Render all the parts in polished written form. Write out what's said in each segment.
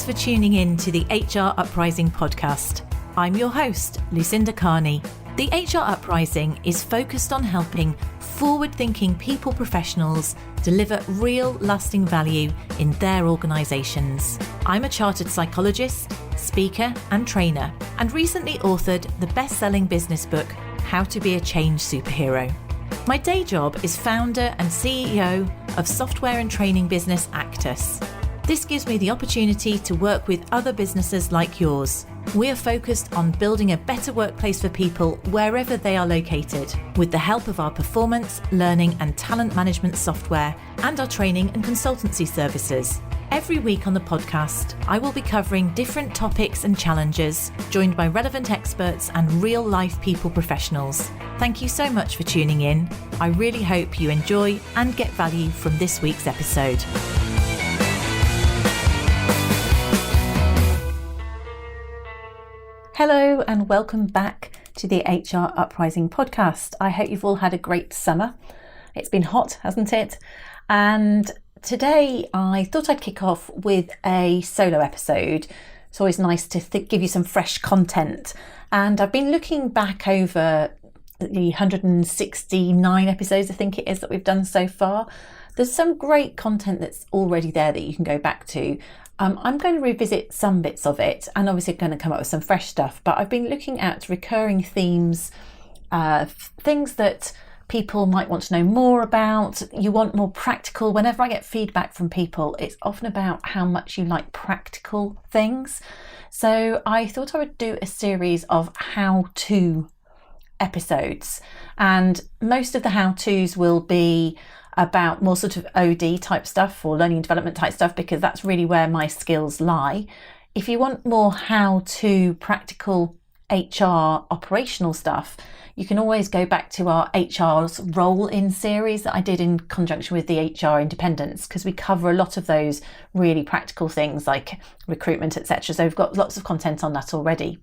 for tuning in to the HR Uprising podcast. I'm your host, Lucinda. The HR Uprising is focused on helping forward-thinking people professionals deliver real lasting value in their organisations. I'm a chartered psychologist, speaker and trainer, and recently authored the best-selling business book, How to Be a Change Superhero. My day job is founder and CEO of software and training business Actus. This gives me the opportunity to work with other businesses like yours. We are focused on building a better workplace for people wherever they are located, with the help of our performance, learning and talent management software and our training and consultancy services. Every week on the podcast, I will be covering different topics and challenges, joined by relevant experts and real-life people professionals. Thank you so much for tuning in. I really hope you enjoy and get value from this week's episode. Hello and welcome back to the HR Uprising podcast. I hope you've all had a great summer. It's been hot, hasn't it? And today I thought I'd kick off with a solo episode. It's always nice to give you some fresh content. And I've been looking back over the 169 episodes, I think it is, that we've done so far. There's some great content that's already there that you can go back to. I'm going to revisit some bits of it and obviously going to come up with some fresh stuff, but I've been looking at recurring themes, things that people might want to know more about. You want more practical. Whenever I get feedback from people, it's often about how much you like practical things. So I thought I would do a series of how-to episodes, and most of the how-tos will be about more sort of OD type stuff or learning and development type stuff, because that's really where my skills lie. If you want more how-to practical HR operational stuff, you can always go back to our HR's role in series that I did in conjunction with the HR Independence, because we cover a lot of those really practical things like recruitment, etc. So we've got lots of content on that already.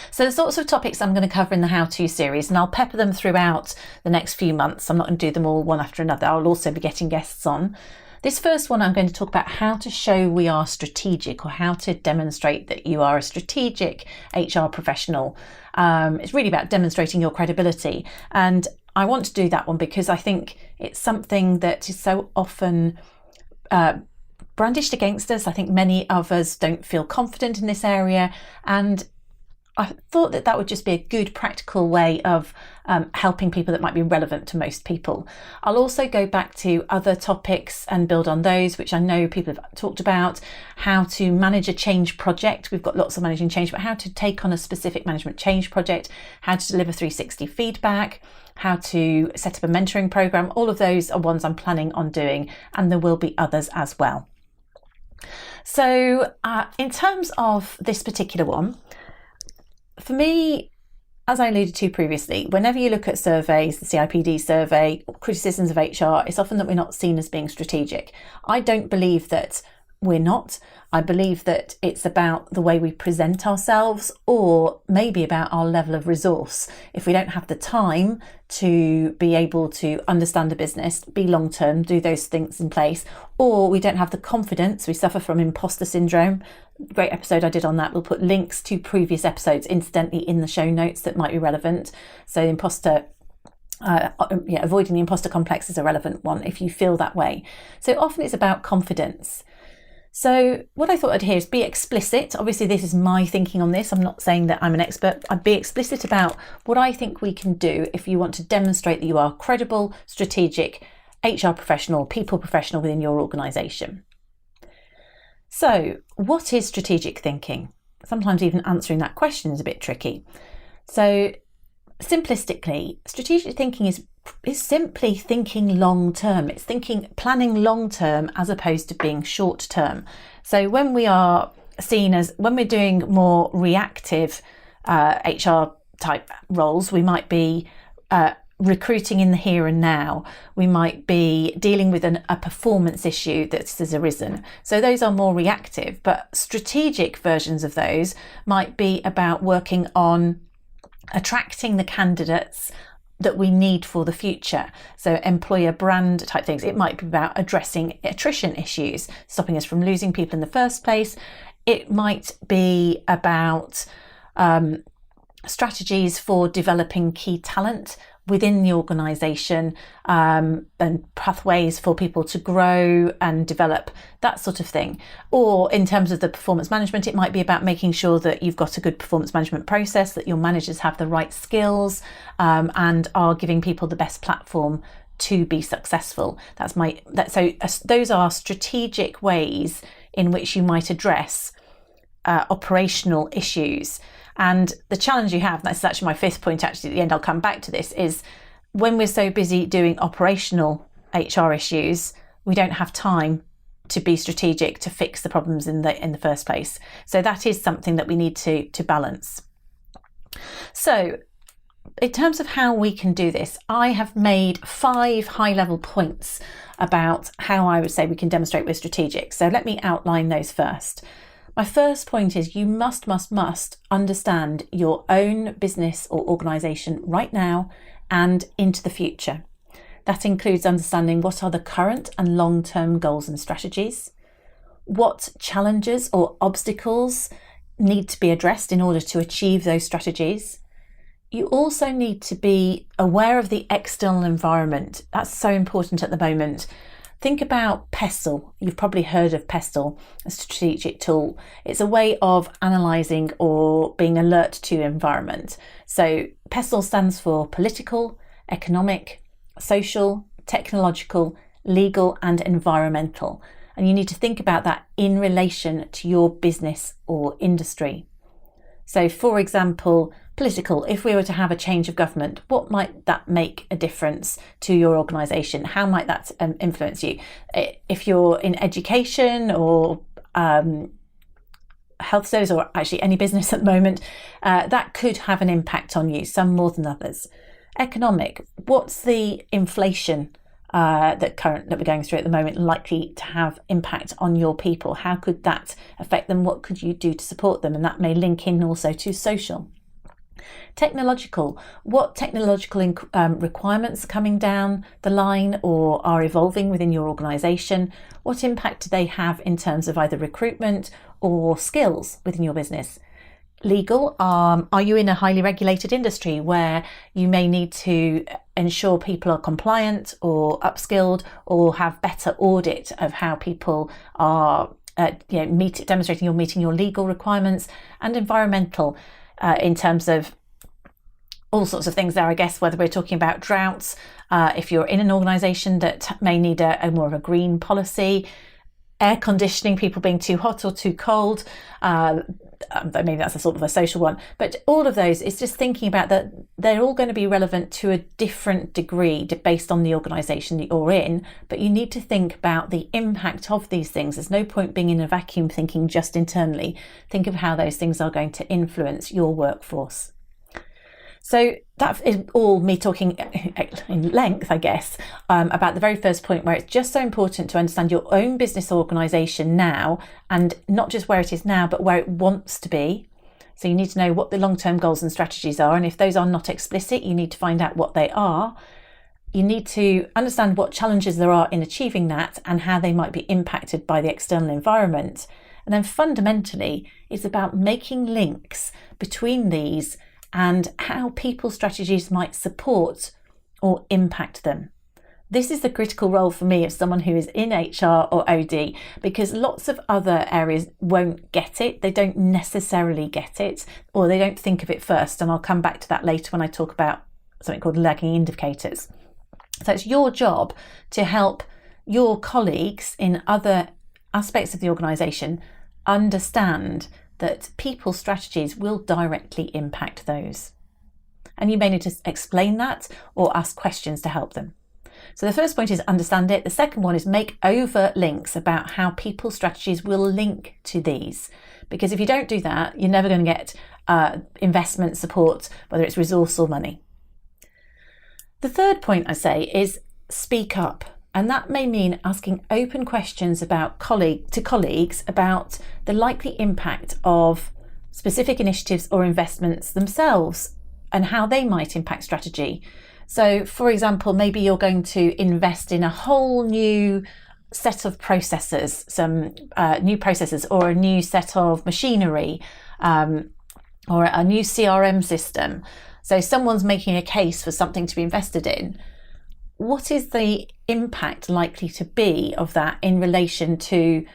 So the sorts of topics I'm going to cover in the how-to series, and I'll pepper them throughout the next few months. I'm not going to do them all one after another. I'll also be getting guests on. This first one, I'm going to talk about how to show we are strategic, or how to demonstrate that you are a strategic HR professional. It's really about demonstrating your credibility. And I want to do that one because I think it's something that is so often brandished against us. I think many of us don't feel confident in this area, and I thought that would just be a good practical way of helping people that might be relevant to most people. I'll also go back to other topics and build on those, which I know people have talked about. How to manage a change project. We've got lots of managing change, but how to take on a specific management change project, how to deliver 360 feedback, how to set up a mentoring program. All of those are ones I'm planning on doing, and there will be others as well. So in terms of this particular one, for me, as I alluded to previously, whenever you look at surveys, the CIPD survey, criticisms of HR, it's often that we're not seen as being strategic. I don't believe that we're not. I believe that it's about the way we present ourselves, or maybe about our level of resource. If we don't have the time to be able to understand a business, be long-term, do those things in place, or we don't have the confidence, we suffer from imposter syndrome. Great episode I did on that. We'll put links to previous episodes incidentally in the show notes that might be relevant. So avoiding the imposter complex is a relevant one if you feel that way. So often it's about confidence. So what I thought I'd hear is be explicit. Obviously, this is my thinking on this. I'm not saying that I'm an expert. I'd be explicit about what I think we can do if you want to demonstrate that you are credible, strategic, HR professional, people professional within your organisation. So what is strategic thinking? Sometimes even answering that question is a bit tricky. So simplistically, strategic thinking is simply thinking long term. It's planning long term as opposed to being short term. So when we're doing more reactive HR type roles, we might be recruiting in the here and now. We might be dealing with a performance issue that has arisen. So those are more reactive, but strategic versions of those might be about working on attracting the candidates, that we need for the future. So employer brand type things. It might be about addressing attrition issues, stopping us from losing people in the first place. It might be about strategies for developing key talent within the organisation, and pathways for people to grow and develop, that sort of thing. Or in terms of the performance management, it might be about making sure that you've got a good performance management process, that your managers have the right skills, and are giving people the best platform to be successful. Those are strategic ways in which you might address operational issues. And the challenge you have, and that's actually my fifth point actually at the end, I'll come back to this, is when we're so busy doing operational HR issues, we don't have time to be strategic to fix the problems in the first place. So that is something that we need to balance. So in terms of how we can do this, I have made 5 high-level points about how I would say we can demonstrate we're strategic. So let me outline those first. My first point is you must understand your own business or organisation right now and into the future. That includes understanding what are the current and long-term goals and strategies, what challenges or obstacles need to be addressed in order to achieve those strategies. You also need to be aware of the external environment. That's so important at the moment. Think about PESTLE. You've probably heard of PESTLE, a strategic tool. It's a way of analysing or being alert to environment. So PESTLE stands for political, economic, social, technological, legal and environmental. And you need to think about that in relation to your business or industry. So for example, political, if we were to have a change of government, what might that make a difference to your organisation? How might that influence you? If you're in education or health service, or actually any business at the moment, that could have an impact on you, some more than others. Economic, what's the inflation that we're going through at the moment likely to have impact on your people? How could that affect them? What could you do to support them? And that may link in also to social. Technological, what technological requirements are coming down the line or are evolving within your organisation? What impact do they have in terms of either recruitment or skills within your business? Legal, are you in a highly regulated industry where you may need to ensure people are compliant or upskilled or have better audit of how people are demonstrating you're meeting your legal requirements? And environmental, in terms of all sorts of things there, I guess, whether we're talking about droughts, if you're in an organisation that may need a more of a green policy, air conditioning, people being too hot or too cold, maybe that's a sort of a social one, but all of those is just thinking about that they're all going to be relevant to a different degree based on the organisation that you're in, but you need to think about the impact of these things. There's no point being in a vacuum thinking just internally. Think of how those things are going to influence your workforce. So that is all me talking in length, I guess, about the very first point, where it's just so important to understand your own business organisation now, and not just where it is now, but where it wants to be. So you need to know what the long-term goals and strategies are. And if those are not explicit, you need to find out what they are. You need to understand what challenges there are in achieving that and how they might be impacted by the external environment. And then fundamentally, it's about making links between these and how people strategies might support or impact them. This is the critical role for me as someone who is in HR or OD, because lots of other areas won't get it. They don't necessarily get it, or they don't think of it first. And I'll come back to that later when I talk about something called lagging indicators. So it's your job to help your colleagues in other aspects of the organisation understand that people strategies will directly impact those. And you may need to explain that or ask questions to help them. So the first point is understand it. The second one is make overt links about how people strategies will link to these. Because if you don't do that, you're never going to get investment support, whether it's resource or money. The third point I say is speak up. And that may mean asking open questions about colleagues about the likely impact of specific initiatives or investments themselves and how they might impact strategy. So, for example, maybe you're going to invest in a whole new set of processes, some new processes, or a new set of machinery, or a new CRM system. So someone's making a case for something to be invested in. What is the impact likely to be of that in relation to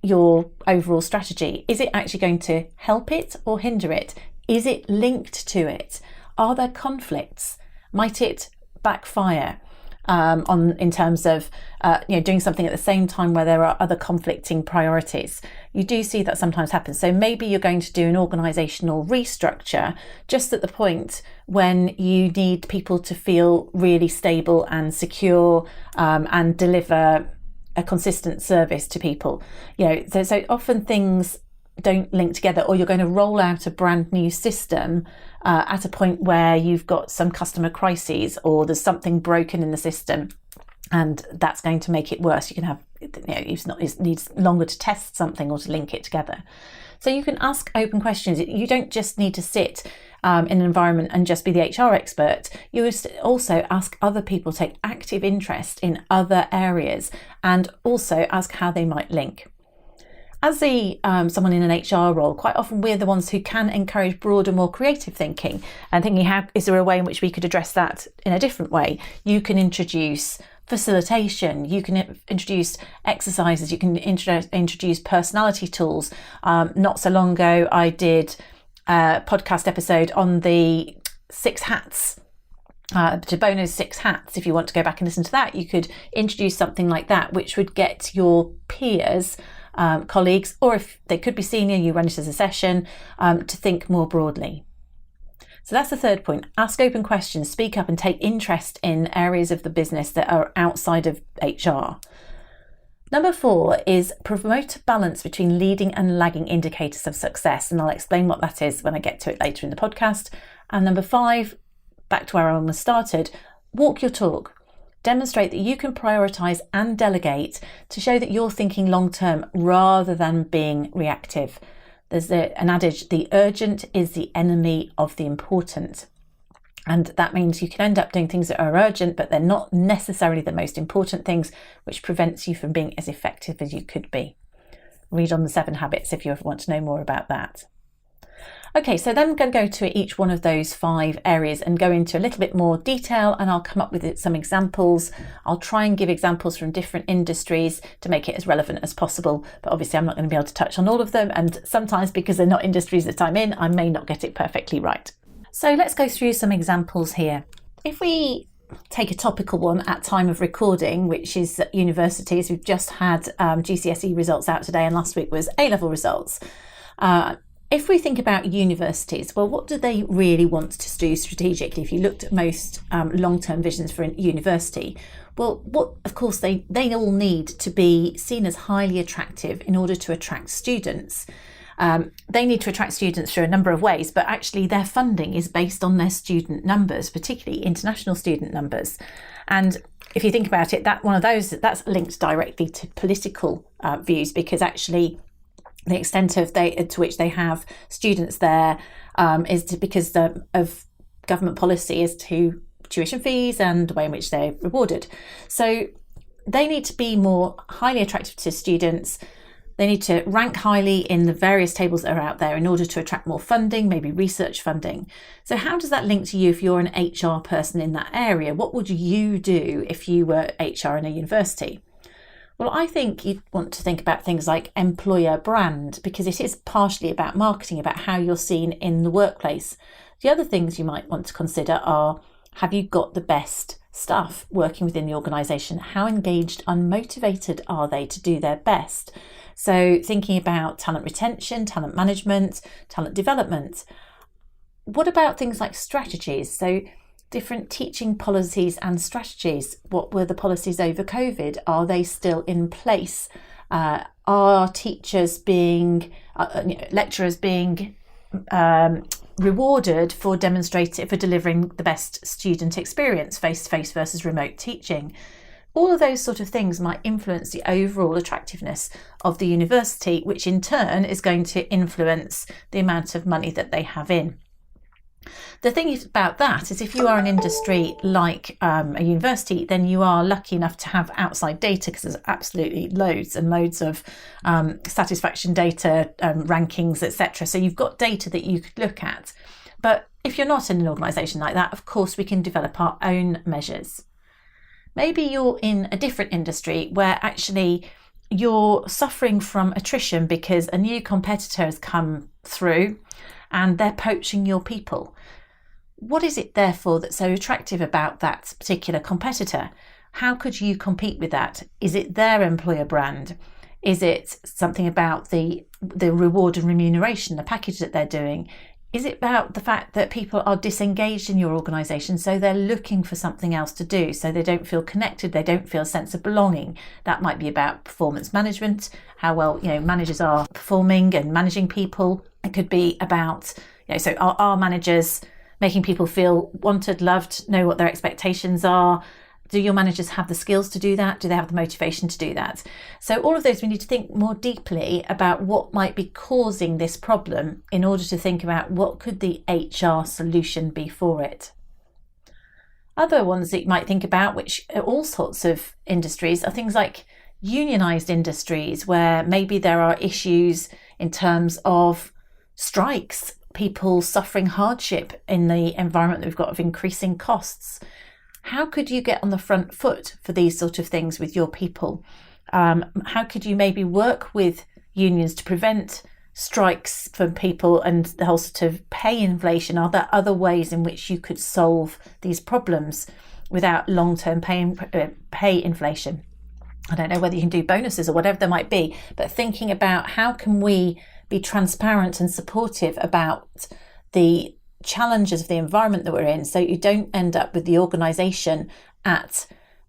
your overall strategy? Is it actually going to help it or hinder it? Is it linked to it? Are there conflicts? Might it backfire in terms of doing something at the same time where there are other conflicting priorities? You do see that sometimes happens. So maybe you're going to do an organisational restructure just at the point when you need people to feel really stable and secure and deliver a consistent service to people. So often things don't link together, or you're going to roll out a brand new system at a point where you've got some customer crises, or there's something broken in the system, and that's going to make it worse. You can have, it needs longer to test something or to link it together. So you can ask open questions. You don't just need to sit in an environment and just be the HR expert. You also ask other people, take active interest in other areas, and also ask how they might link. As someone in an HR role, quite often we're the ones who can encourage broader, more creative thinking, and thinking, how is there a way in which we could address that in a different way? You can introduce facilitation, you can introduce exercises, you can introduce personality tools. Not so long ago, I did a podcast episode on the 6 hats. To Bono's 6 hats. If you want to go back and listen to that, you could introduce something like that, which would get your peers, colleagues, or if they could be senior, you run it as a session, to think more broadly. So that's the third point. Ask open questions, speak up, and take interest in areas of the business that are outside of HR. Number 4 is promote a balance between leading and lagging indicators of success, and I'll explain what that is when I get to it later in the podcast. And number 5, back to where I almost started, walk your talk. Demonstrate that you can prioritise and delegate to show that you're thinking long term rather than being reactive. There's an adage, the urgent is the enemy of the important. And that means you can end up doing things that are urgent, but they're not necessarily the most important things, which prevents you from being as effective as you could be. Read on the 7 habits if you ever want to know more about that. Okay, so then I'm going to go to each one of those 5 areas and go into a little bit more detail, and I'll come up with some examples. I'll try and give examples from different industries to make it as relevant as possible, but obviously I'm not going to be able to touch on all of them, and sometimes because they're not industries that I'm in, I may not get it perfectly right. So let's go through some examples here. If we take a topical one at time of recording, which is at universities, we've just had GCSE results out today, and last week was A-level results. If we think about universities, well, what do they really want to do strategically? If you looked at most long-term visions for a university, well, of course, they all need to be seen as highly attractive in order to attract students. They need to attract students through a number of ways, but actually their funding is based on their student numbers, particularly international student numbers. And if you think about it, that's linked directly to political views, because actually the extent to which they have students there is because of government policy as to tuition fees and the way in which they're rewarded. So they need to be more highly attractive to students. They need to rank highly in the various tables that are out there in order to attract more funding, maybe research funding. So how does that link to you if you're an HR person in that area? What would you do if you were HR in a university? Well, I think you'd want to think about things like employer brand, because it is partially about marketing, about how you're seen in the workplace. The other things you might want to consider are, have you got the best staff working within the organisation? How engaged and motivated are they to do their best? So thinking about talent retention, talent management, talent development. What about things like strategies? So different teaching policies and strategies. What were the policies over COVID? Are they still in place? Are teachers lecturers being rewarded for delivering the best student experience, face-to-face versus remote teaching? All of those sort of things might influence the overall attractiveness of the university, which in turn is going to influence the amount of money that they have in. The thing is about that is if you are an industry like a university, then you are lucky enough to have outside data, because there's absolutely loads and loads of satisfaction data, rankings, etc. So you've got data that you could look at. But if you're not in an organisation like that, of course, we can develop our own measures. Maybe you're in a different industry where actually you're suffering from attrition because a new competitor has come through and they're poaching your people. What is it, therefore, that's so attractive about that particular competitor? How could you compete with that? Is it their employer brand? Is it something about the reward and remuneration, the package that they're doing? Is it about the fact that people are disengaged in your organisation, so they're looking for something else to do, so they don't feel connected, they don't feel a sense of belonging? That might be about performance management, how well managers are performing and managing people. It could be about so are managers making people feel wanted, loved, know what their expectations are? Do your managers have the skills to do that? Do they have the motivation to do that? So all of those, we need to think more deeply about what might be causing this problem in order to think about what could the HR solution be for it. Other ones that you might think about, which are all sorts of industries, are things like unionised industries, where maybe there are issues in terms of strikes, people suffering hardship in the environment that we've got of increasing costs. How could you get on the front foot for these sort of things with your people? How could you maybe work with unions to prevent strikes for people and the whole sort of pay inflation? Are there other ways in which you could solve these problems without long-term pay inflation? I don't know whether you can do bonuses or whatever there might be, but thinking about how can we be transparent and supportive about the challenges of the environment that we're in, so you don't end up with the organisation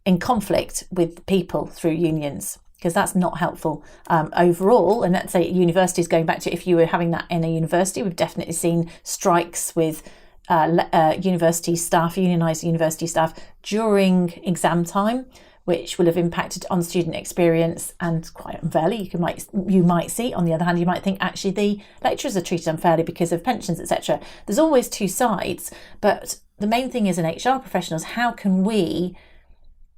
in conflict with people through unions, because that's not helpful overall. And let's say universities, going back to if you were having that in a university, we've definitely seen strikes with university staff, unionised university staff during exam time, which will have impacted on student experience, and quite unfairly. You might see, on the other hand, you might think actually the lecturers are treated unfairly because of pensions, etc. There's always two sides, but the main thing is in HR professionals, how can we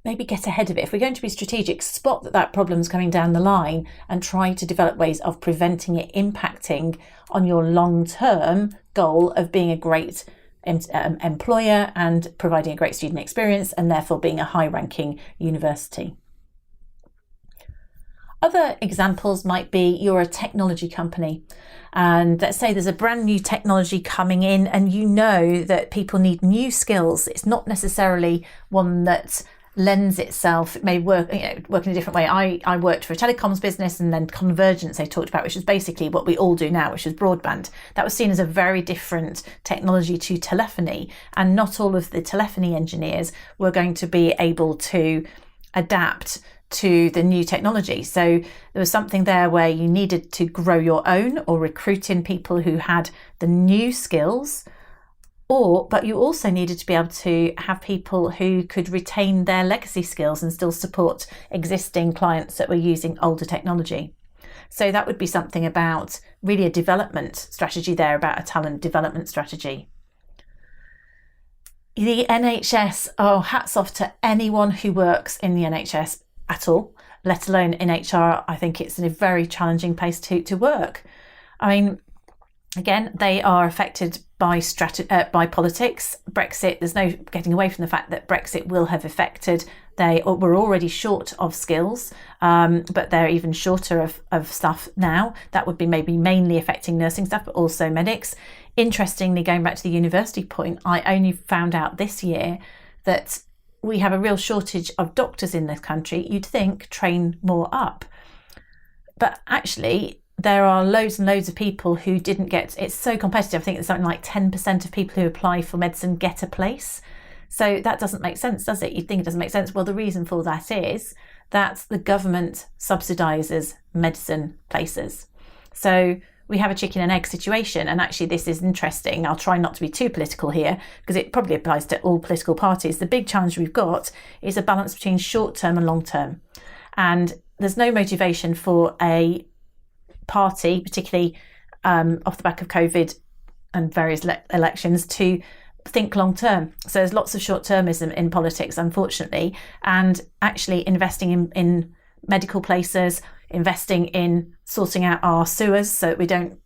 maybe get ahead of it? If we're going to be strategic, spot that problem's coming down the line and try to develop ways of preventing it impacting on your long-term goal of being a great employer and providing a great student experience, and therefore being a high-ranking university. Other examples might be you're a technology company, and let's say there's a brand new technology coming in and you know that people need new skills. It's not necessarily one that lends itself, it may work in a different way. I worked for a telecoms business, and then convergence they talked about, which was basically what we all do now, which is broadband. That was seen as a very different technology to telephony, and not all of the telephony engineers were going to be able to adapt to the new technology. So there was something there where you needed to grow your own or recruit in people who had the new skills, but you also needed to be able to have people who could retain their legacy skills and still support existing clients that were using older technology. So that would be something about really a development strategy there, about a talent development strategy. The NHS, hats off to anyone who works in the NHS at all, let alone in HR. I think it's a very challenging place to work. I mean, again, they are affected by politics. Brexit, there's no getting away from the fact that Brexit will have affected. They were already short of skills, but they're even shorter of staff now. That would be maybe mainly affecting nursing staff, but also medics. Interestingly, going back to the university point, I only found out this year that we have a real shortage of doctors in this country. You'd think train more up. But actually, there are loads and loads of people who didn't get, it's so competitive. I think it's something like 10% of people who apply for medicine get a place. So that doesn't make sense, does it? You'd think it doesn't make sense. Well, the reason for that is that the government subsidises medicine places. So we have a chicken and egg situation. And actually, this is interesting. I'll try not to be too political here, because it probably applies to all political parties. The big challenge we've got is a balance between short term and long term. And there's no motivation for a party, particularly off the back of COVID, and various elections to think long term. So there's lots of short termism in politics, unfortunately, and actually investing in medical places, investing in sorting out our sewers so that we don't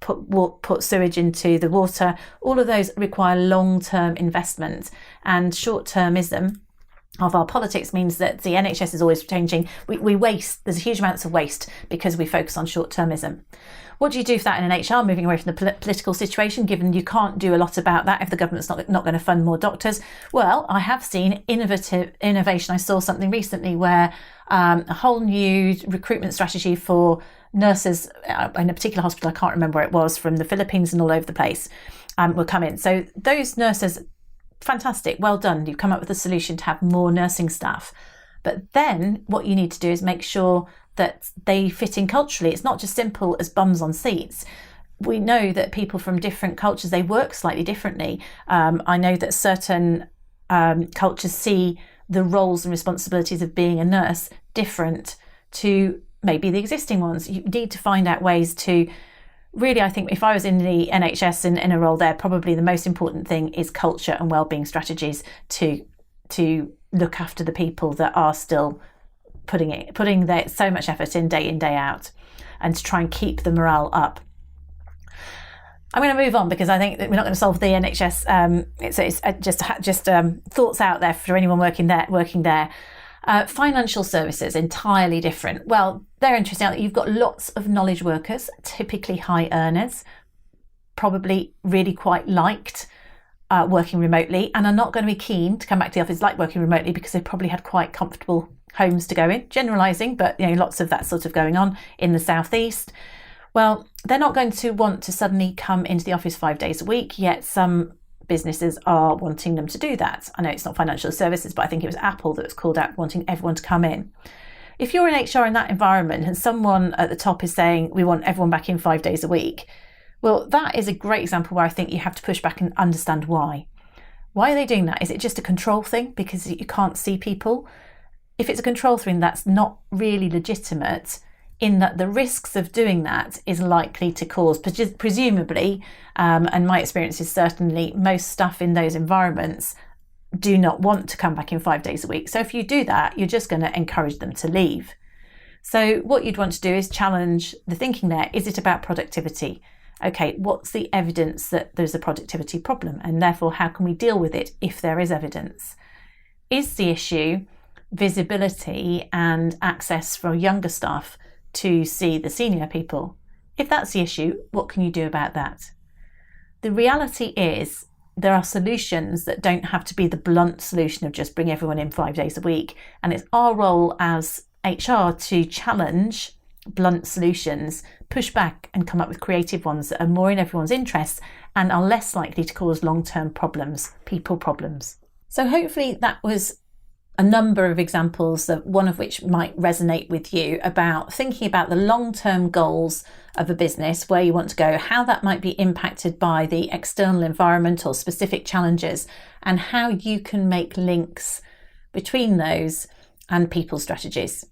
put sewage into the water. All of those require long-term investment, and short-termism of our politics means that the NHS is always changing. We waste, there's huge amounts of waste because we focus on short-termism. What do you do for that in an HR, moving away from the political situation, given you can't do a lot about that if the government's not going to fund more doctors? Well, I have seen innovation. I saw something recently where a whole new recruitment strategy for nurses in a particular hospital, I can't remember where it was, from the Philippines and all over the place, will come in. So those nurses, fantastic, well done. You've come up with a solution to have more nursing staff. But then what you need to do is make sure that they fit in culturally. It's not just simple as bums on seats. We know that people from different cultures, they work slightly differently. I know that certain cultures see the roles and responsibilities of being a nurse different to maybe the existing ones. You need to find out ways to really, I think if I was in the NHS in a role there, probably the most important thing is culture and wellbeing strategies to look after the people that are still putting so much effort in, day out, and to try and keep the morale up. I'm going to move on because I think that we're not going to solve the NHS. It's just thoughts out there for anyone working there. Financial services, entirely different. Well, they're interesting. You've got lots of knowledge workers, typically high earners, probably really quite liked working remotely, and are not going to be keen to come back to the office like working remotely because they've probably had quite comfortable homes to go in, generalising, but lots of that sort of going on in the southeast. Well, they're not going to want to suddenly come into the office 5 days a week, yet some businesses are wanting them to do that. I know it's not financial services, but I think it was Apple that was called out wanting everyone to come in. If you're in HR in that environment and someone at the top is saying, we want everyone back in 5 days a week, well, that is a great example where I think you have to push back and understand why. Why are they doing that? Is it just a control thing because you can't see people? If it's a control thing, that's not really legitimate, in that the risks of doing that is likely to cause, presumably, and my experience is certainly most staff in those environments do not want to come back in 5 days a week. So if you do that, you're just going to encourage them to leave. So what you'd want to do is challenge the thinking there. Is it about productivity? Okay, what's the evidence that there's a productivity problem? And therefore, how can we deal with it if there is evidence? Is the issue visibility and access for younger staff to see the senior people? If that's the issue, what can you do about that? The reality is there are solutions that don't have to be the blunt solution of just bring everyone in 5 days a week. And it's our role as HR to challenge blunt solutions, push back and come up with creative ones that are more in everyone's interests and are less likely to cause long-term problems, people problems. So hopefully that was a number of examples, one of which might resonate with you, about thinking about the long-term goals of a business, where you want to go, how that might be impacted by the external environment or specific challenges, and how you can make links between those and people strategies.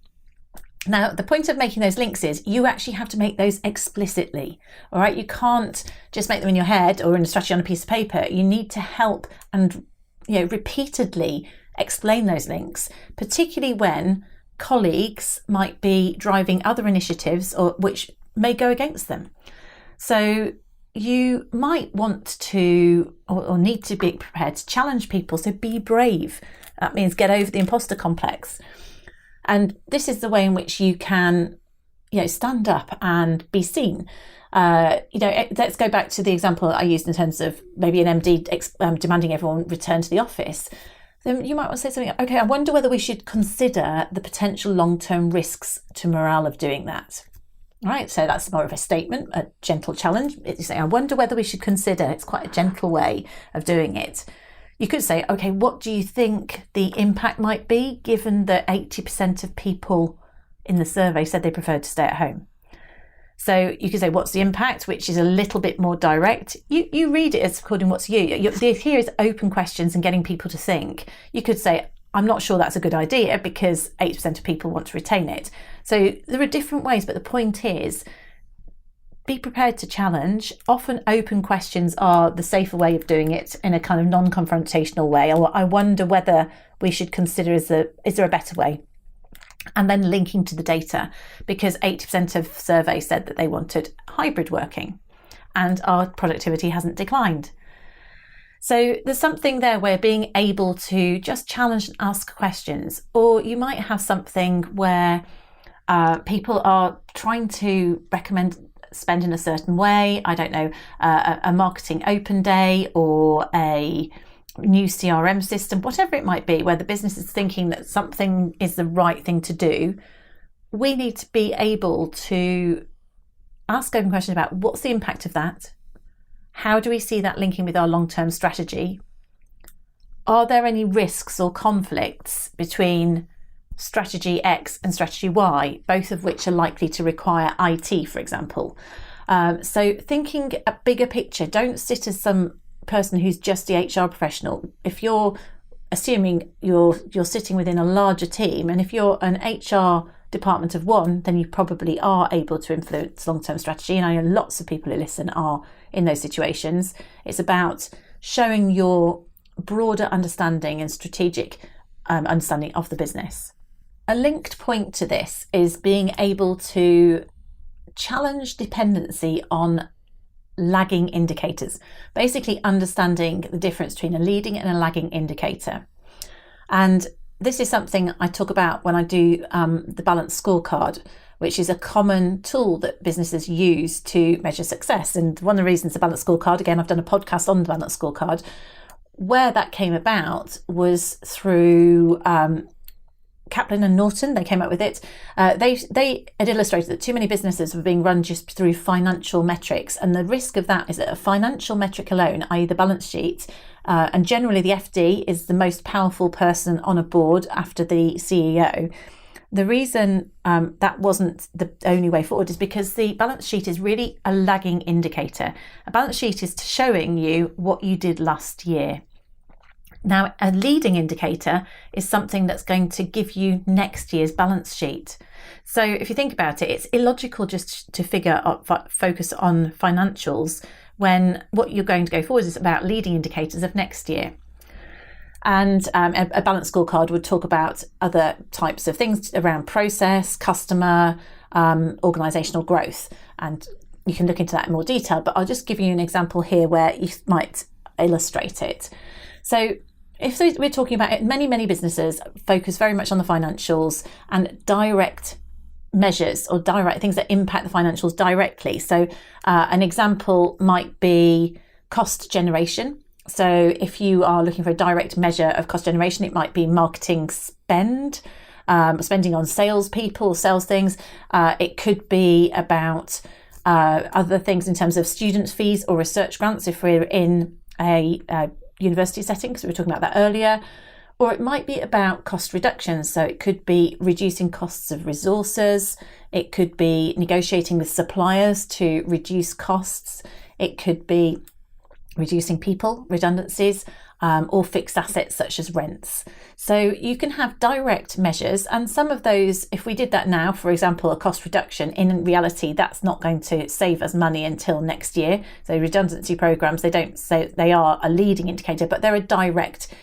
Now, the point of making those links is you actually have to make those explicitly, all right? You can't just make them in your head or in a strategy on a piece of paper. You need to help and repeatedly explain those links, particularly when colleagues might be driving other initiatives or which may go against them. So you might want to or need to be prepared to challenge people. So be brave. That means get over the imposter complex. And this is the way in which you can, stand up and be seen. Let's go back to the example I used in terms of maybe an MD demanding everyone return to the office. Then you might want to say something, okay, I wonder whether we should consider the potential long-term risks to morale of doing that. All right, so that's more of a statement, a gentle challenge. You say, I wonder whether we should consider, it's quite a gentle way of doing it. You could say, okay, what do you think the impact might be, given that 80% of people in the survey said they preferred to stay at home? So you could say, what's the impact, which is a little bit more direct. You read it as according to what's you. The idea is open questions and getting people to think. You could say, I'm not sure that's a good idea because 80% of people want to retain it. So there are different ways, but the point is, be prepared to challenge. Often open questions are the safer way of doing it in a kind of non-confrontational way. Or I wonder whether we should consider, is there a better way? And then linking to the data, because 80% of surveys said that they wanted hybrid working and our productivity hasn't declined. So there's something there where being able to just challenge and ask questions, or you might have something where people are trying to recommend spend in a certain way. I don't know, a marketing open day or a new CRM system, whatever it might be, where the business is thinking that something is the right thing to do. We need to be able to ask open questions about what's the impact of that? How do we see that linking with our long-term strategy? Are there any risks or conflicts between strategy X and strategy Y, both of which are likely to require IT, for example? So thinking a bigger picture, don't sit as some person who's just the HR professional. If you're assuming you're sitting within a larger team, and if you're an HR department of one, then you probably are able to influence long-term strategy. And I know lots of people who listen are in those situations. It's about showing your broader understanding and strategic understanding of the business. A linked point to this is being able to challenge dependency on lagging indicators, basically understanding the difference between a leading and a lagging indicator. And this is something I talk about when I do the balanced scorecard, which is a common tool that businesses use to measure success. And one of the reasons the balanced scorecard, again, I've done a podcast on the balanced scorecard, where that came about was through Kaplan and Norton. They came up with it. They had illustrated that too many businesses were being run just through financial metrics, and the risk of that is that a financial metric alone, i.e. the balance sheet, and generally the FD is the most powerful person on a board after the CEO. The reason that wasn't the only way forward is because the balance sheet is really a lagging indicator. A balance sheet is showing you what you did last year. Now, a leading indicator is something that's going to give you next year's balance sheet. So if you think about it, it's illogical just to focus on financials when what you're going to go forward is about leading indicators of next year. And a balanced scorecard would talk about other types of things around process, customer, organisational growth. And you can look into that in more detail, but I'll just give you an example here where you might illustrate it. So if we're talking about it, many businesses focus very much on the financials and direct measures or direct things that impact the financials directly. So an example might be cost generation. So if you are looking for a direct measure of cost generation, it might be marketing spending on salespeople, sales things. It could be about other things in terms of student fees or research grants if we're in a university setting, because we were talking about that earlier. Or it might be about cost reductions. So it could be reducing costs of resources. It could be negotiating with suppliers to reduce costs. It could be reducing people, redundancies, or fixed assets such as rents. So you can have direct measures, and some of those, if we did that now, for example, a cost reduction, in reality, that's not going to save us money until next year. So redundancy programs, they don't say they are a leading indicator, but they're a direct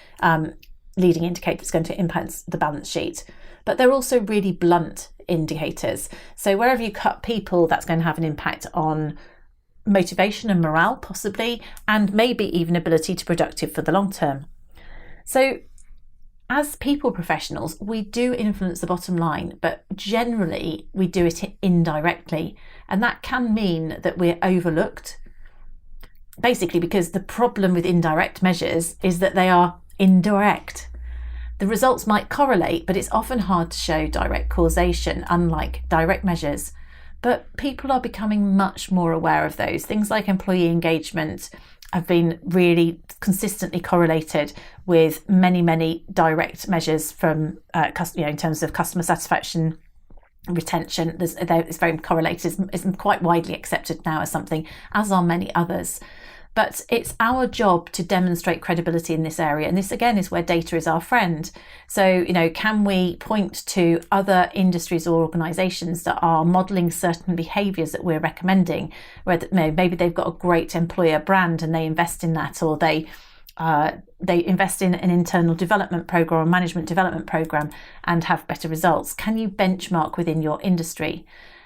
leading indicator that's going to impact the balance sheet. But they're also really blunt indicators. So wherever you cut people, that's going to have an impact on motivation and morale, possibly, and maybe even ability to be productive for the long term. So as people professionals, we do influence the bottom line, but generally we do it indirectly. And that can mean that we're overlooked, basically because the problem with indirect measures is that they are indirect. The results might correlate, but it's often hard to show direct causation, unlike direct measures. But people are becoming much more aware of those. Things like employee engagement have been really consistently correlated with many direct measures from, in terms of customer satisfaction, retention. It's very correlated. It's quite widely accepted now as something, as are many others. But it's our job to demonstrate credibility in this area. And this, again, is where data is our friend. So, can we point to other industries or organisations that are modelling certain behaviours that we're recommending, where maybe they've got a great employer brand and they invest in that, or they invest in an internal development programme or management development programme and have better results? Can you benchmark within your industry?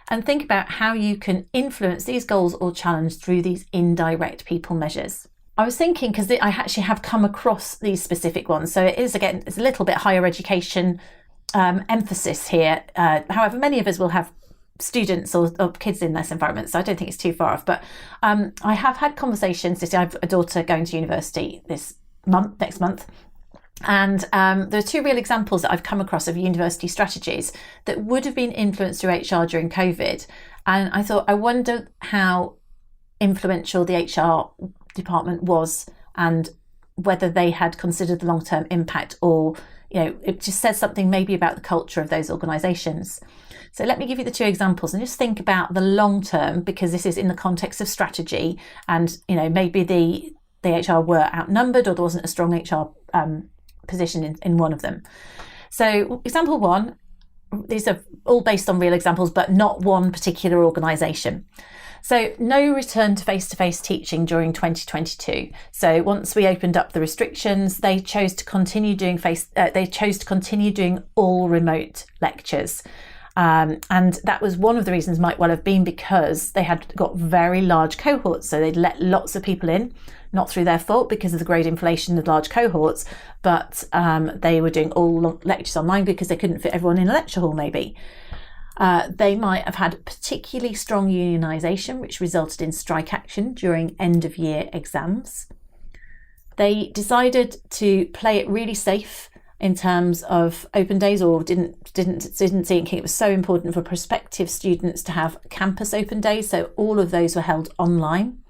And think about how you can influence these goals or challenge through these indirect people measures. I was thinking, because I actually have come across these specific ones. So it's a little bit higher education emphasis here. However, many of us will have students or kids in this environment, so I don't think it's too far off. But I have had conversations. I have a daughter going to university next month. And there are two real examples that I've come across of university strategies that would have been influenced through HR during COVID. And I thought, I wonder how influential the HR department was and whether they had considered the long-term impact, or, it just says something maybe about the culture of those organisations. So let me give you the two examples and just think about the long term, because this is in the context of strategy, and, maybe the HR were outnumbered or there wasn't a strong HR position in one of them. So example one, these are all based on real examples, but not one particular organisation. So no return to face-to-face teaching during 2022. So once we opened up the restrictions, they chose to continue doing all remote lectures. And that was one of the reasons, might well have been because they had got very large cohorts. So they'd let lots of people in, not through their fault because of the great inflation of large cohorts, but they were doing all lectures online because they couldn't fit everyone in a lecture hall maybe. They might have had particularly strong unionisation, which resulted in strike action during end of year exams. They decided to play it really safe in terms of open days, or didn't think it was so important for prospective students to have campus open days. So all of those were held online.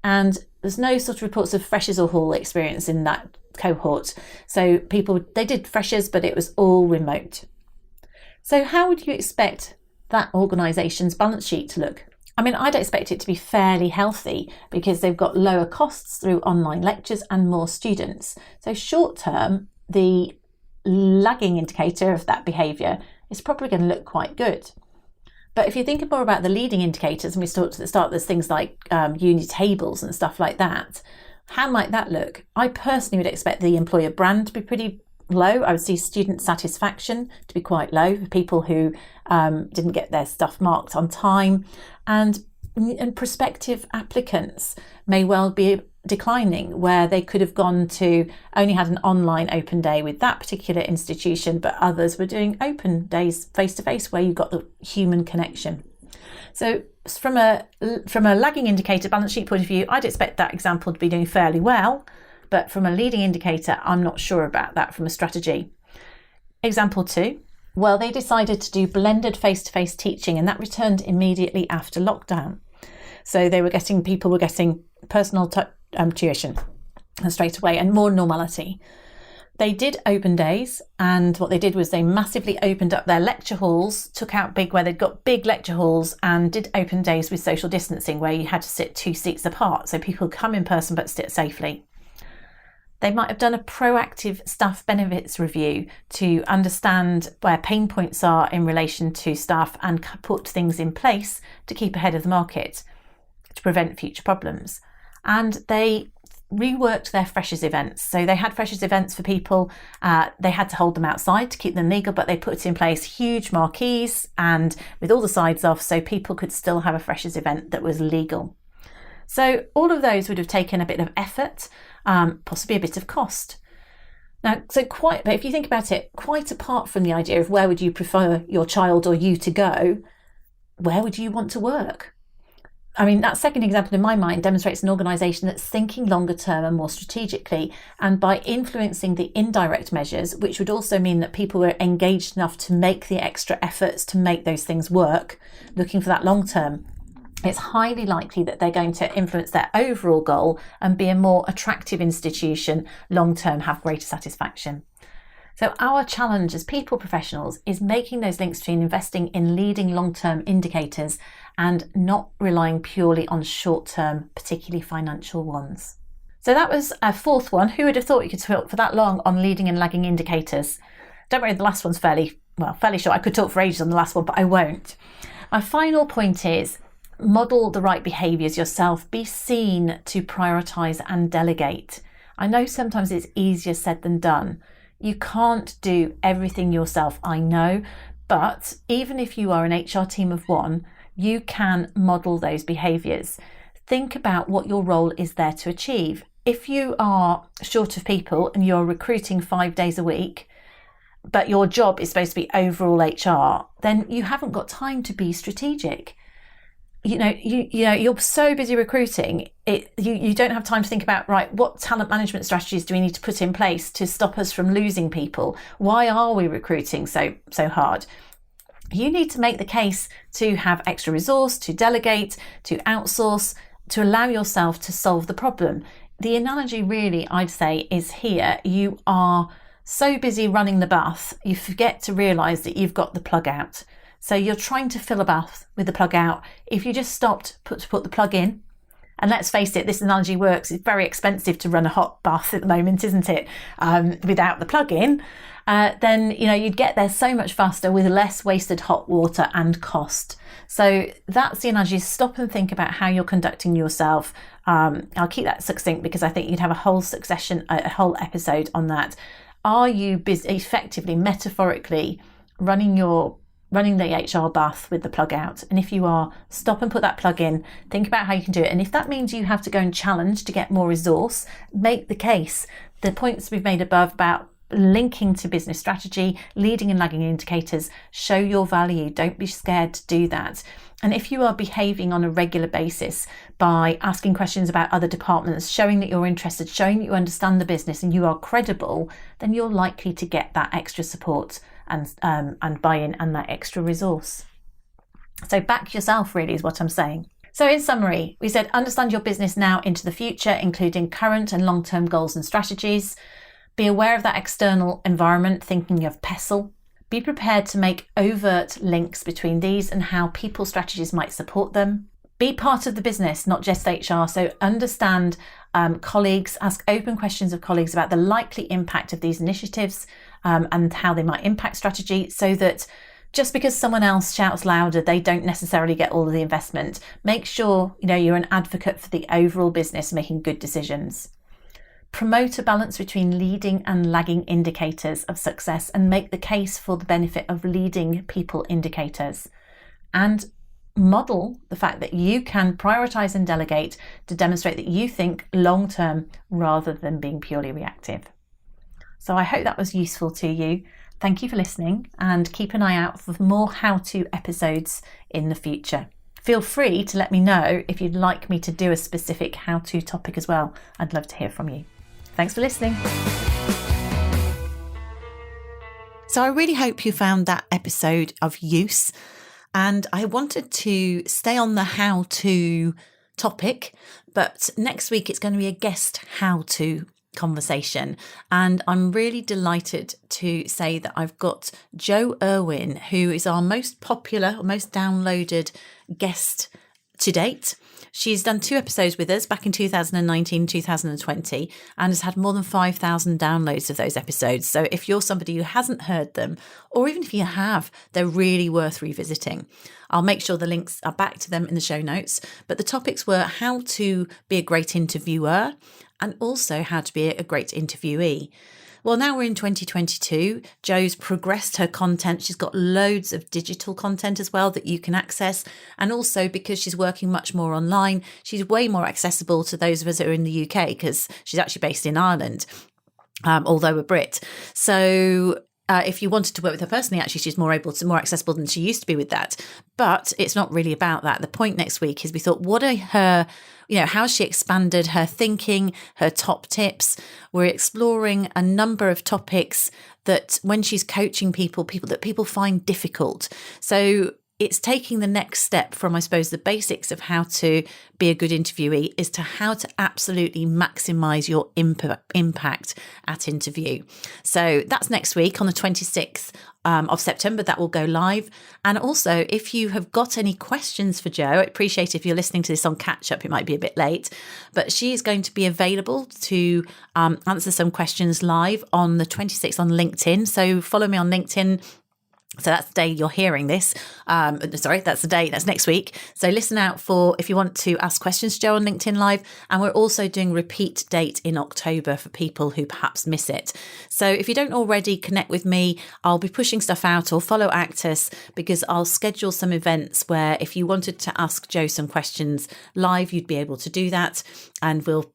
And there's no sort of reports of freshers or hall experience in that cohort. So they did freshers, but it was all remote. So how would you expect that organisation's balance sheet to look? I mean, I'd expect it to be fairly healthy because they've got lower costs through online lectures and more students. So short term, the lagging indicator of that behaviour is probably going to look quite good. But if you think more about the leading indicators, and we start at the start, there's things like uni tables and stuff like that, how might that look? I personally would expect the employer brand to be pretty low. I would see student satisfaction to be quite low for people who didn't get their stuff marked on time, and prospective applicants may well be declining, where they could have only had an online open day with that particular institution, but others were doing open days face to face where you got the human connection. So from a lagging indicator balance sheet point of view, I'd expect that example to be doing fairly well, but from a leading indicator, I'm not sure about that from a strategy. Example two, well, they decided to do blended face-to-face teaching, and that returned immediately after lockdown. So people were getting personal tuition straight away and more normality. They did open days, and what they did was they massively opened up their lecture halls, took out where they'd got big lecture halls, and did open days with social distancing where you had to sit 2 seats apart so people could come in person but sit safely. They might have done a proactive staff benefits review to understand where pain points are in relation to staff and put things in place to keep ahead of the market to prevent future problems. And they reworked their freshers events. So they had freshers events for people. They had to hold them outside to keep them legal, but they put in place huge marquees and with all the sides off so people could still have a freshers event that was legal. So all of those would have taken a bit of effort, possibly a bit of cost. Now, but if you think about it, quite apart from the idea of where would you prefer your child or you to go, where would you want to work? I mean, that second example in my mind demonstrates an organisation that's thinking longer term and more strategically, and by influencing the indirect measures, which would also mean that people were engaged enough to make the extra efforts to make those things work, looking for that long term, it's highly likely that they're going to influence their overall goal and be a more attractive institution, long term, have greater satisfaction. So our challenge as people professionals is making those links between investing in leading long-term indicators and not relying purely on short-term, particularly financial ones. So that was a fourth one. Who would have thought you could talk for that long on leading and lagging indicators? Don't worry, the last one's fairly short. I could talk for ages on the last one, but I won't. My final point is model the right behaviours yourself. Be seen to prioritise and delegate. I know sometimes it's easier said than done. You can't do everything yourself, I know, but even if you are an HR team of one, you can model those behaviours. Think about what your role is there to achieve. If you are short of people and you're recruiting 5 days a week, but your job is supposed to be overall HR, then you haven't got time to be strategic. You're so busy recruiting, you don't have time to think about, right, what talent management strategies do we need to put in place to stop us from losing people? Why are we recruiting so hard? You need to make the case to have extra resource, to delegate, to outsource, to allow yourself to solve the problem. The analogy really, I'd say, is here. You are so busy running the bath, you forget to realise that you've got the plug out. So you're trying to fill a bath with the plug out. If you just stopped to put the plug in, and let's face it, this analogy works. It's very expensive to run a hot bath at the moment, isn't it? Without the plug in, then you'd get there so much faster with less wasted hot water and cost. So that's the analogy. Stop and think about how you're conducting yourself. I'll keep that succinct because I think you'd have a whole episode on that. Are you busy, effectively, metaphorically, running the HR bath with the plug out? And if you are, stop and put that plug in. Think about how you can do it. And if that means you have to go and challenge to get more resource, make the case. The points we've made above about linking to business strategy, leading and lagging indicators, show your value. Don't be scared to do that. And if you are behaving on a regular basis by asking questions about other departments, showing that you're interested, showing that you understand the business and you are credible, then you're likely to get that extra support and buy-in and that extra resource. So back yourself really is what I'm saying. So in summary, we said understand your business now into the future, including current and long-term goals and strategies. Be aware of that external environment, thinking of PESTLE. Be prepared to make overt links between these and how people strategies might support them. Be part of the business, not just HR. So understand colleagues, ask open questions of colleagues about the likely impact of these initiatives and how they might impact strategy, so that just because someone else shouts louder, they don't necessarily get all of the investment. Make sure you're an advocate for the overall business making good decisions. Promote a balance between leading and lagging indicators of success and make the case for the benefit of leading people indicators. And model the fact that you can prioritise and delegate to demonstrate that you think long-term rather than being purely reactive. So I hope that was useful to you. Thank you for listening, and keep an eye out for more how-to episodes in the future. Feel free to let me know if you'd like me to do a specific how-to topic as well. I'd love to hear from you. Thanks for listening. So I really hope you found that episode of use, and I wanted to stay on the how-to topic, but next week it's going to be a guest how-to conversation, and I'm really delighted to say that I've got Jo Irwin, who is our most popular, most downloaded guest to date. She's done 2 episodes with us back in 2019, 2020, and has had more than 5,000 downloads of those episodes. So if you're somebody who hasn't heard them, or even if you have, they're really worth revisiting. I'll make sure the links are back to them in the show notes. But the topics were how to be a great interviewer and also how to be a great interviewee. Well, now we're in 2022. Jo's progressed her content. She's got loads of digital content as well that you can access. And also because she's working much more online, she's way more accessible to those of us that are in the UK because she's actually based in Ireland, although a Brit. So if you wanted to work with her personally, actually, she's more accessible than she used to be with that. But it's not really about that. The point next week is we thought, what are her, how has she expanded her thinking, her top tips? We're exploring a number of topics that when she's coaching people that people find difficult. So it's taking the next step from, I suppose, the basics of how to be a good interviewee is to how to absolutely maximize your impact at interview. So that's next week on the 26th of September. That will go live. And also, if you have got any questions for Jo, I appreciate if you're listening to this on catch up, it might be a bit late, but she is going to be available to answer some questions live on the 26th on LinkedIn. So follow me on LinkedIn. So that's the day you're hearing this. That's the day, that's next week. So listen out for if you want to ask questions to Jo on LinkedIn Live. And we're also doing repeat date in October for people who perhaps miss it. So if you don't already connect with me, I'll be pushing stuff out, or follow Actus, because I'll schedule some events where if you wanted to ask Jo some questions live, you'd be able to do that. And we'll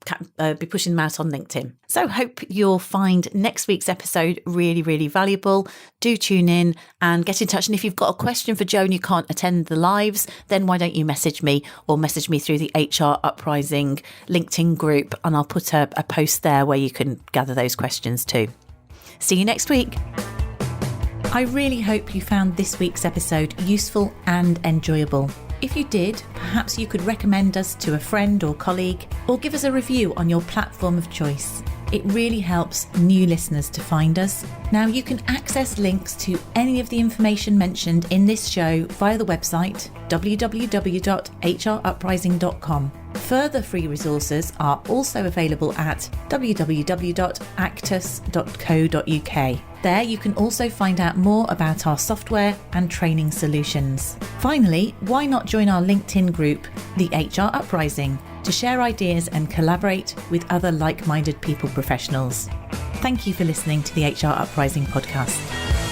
be pushing them out on LinkedIn. So hope you'll find next week's episode really, really valuable. Do tune in and get in touch. And if you've got a question for Jo and you can't attend the lives, then why don't you message me, or message me through the HR Uprising LinkedIn group, and I'll put a post there where you can gather those questions too. See you next week. I really hope you found this week's episode useful and enjoyable. If you did, perhaps you could recommend us to a friend or colleague, or give us a review on your platform of choice. It really helps new listeners to find us. Now, you can access links to any of the information mentioned in this show via the website www.hruprising.com. Further free resources are also available at www.actus.co.uk. There you can also find out more about our software and training solutions. Finally, why not join our LinkedIn group, the HR Uprising, to share ideas and collaborate with other like-minded people professionals. Thank you for listening to the HR Uprising podcast.